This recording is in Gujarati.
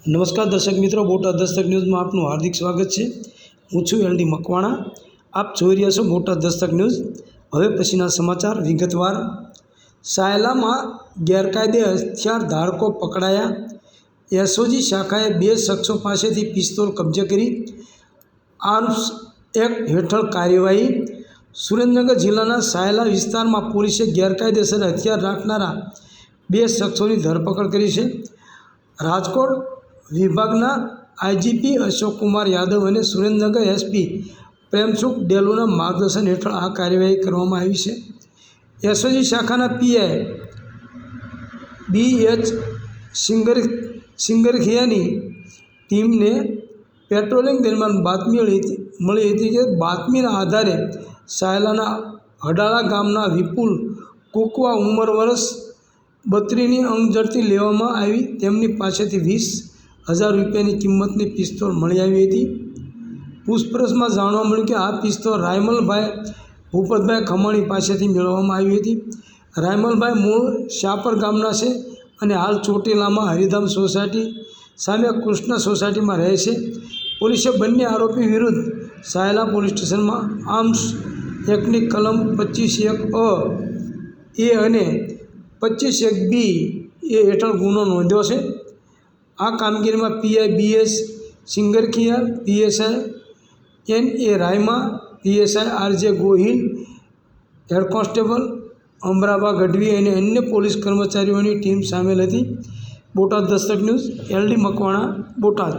નમસ્કાર દર્શક મિત્રો, બોટાદ દસ્તક ન્યૂઝમાં આપનું હાર્દિક સ્વાગત છે। હું છું એલડી મકવાણા। આપ જોઈ રહ્યા છો બોટાદ દસ્તક ન્યૂઝ। હવે પછીના સમાચાર વિગતવાર। સાયલામાં ગેરકાયદે હથિયાર ધારકો પકડાયા। એસઓજી શાખાએ 2 શખ્સો પાસેથી પિસ્તોલ કબજે કરી। આર્મ્સ એક્ટ હેઠળ કાર્યવાહી। સુરેન્દ્રનગર જિલ્લાના સાયલા વિસ્તારમાં પોલીસે ગેરકાયદેસર હથિયાર રાખનારા 2 શખ્સોની ધરપકડ કરી છે। રાજકોટ વિભાગના આઈજીપી અશોક કુમાર યાદવ અને સુરેન્દ્રનગર એસપી પ્રેમસુખ ડેલુના માર્ગદર્શન હેઠળ આ કાર્યવાહી કરવામાં આવી છે। એસઓજી શાખાના પીઆઈ BH સિંગરખિયાની ટીમને પેટ્રોલિંગ દરમિયાન બાતમી મળી હતી કે બાતમીના આધારે સાયલાના હડાળા ગામના વિપુલ કુકવા ઉંમર વર્ષ 32ની અંગ ઝડપી લેવામાં આવી। તેમની પાસેથી 20,000 રૂપિયાની કિંમતની પિસ્તોલ મળી આવી હતી। પૂછપરછમાં જાણવા મળ્યું કે આ પિસ્તોલ રાયમલભાઈ ભૂપતભાઈ ખમાણી પાસેથી મેળવવામાં આવી હતી। રાયમલભાઈ મૂળ શાપર ગામના છે અને હાલ ચોટીલામાં હરિધામ સોસાયટી સામે કૃષ્ણ સોસાયટીમાં રહે છે। પોલીસે બંને આરોપી વિરુદ્ધ સાયલા પોલીસ સ્ટેશનમાં આર્મ્સ એક્ટની કલમ 25(1)A અને 25(1)B હેઠળ ગુનો નોંધ્યો છે। આ કામગીરીમાં PI BH Singarkhiya, PSI NA Rayma, PSI RJ Gohil, head constable Amraba Gadhvi અને અન્ય પોલીસ કર્મચારીઓની ટીમ સામેલ હતી। Botad Dastak news, LD Makwana, Botad.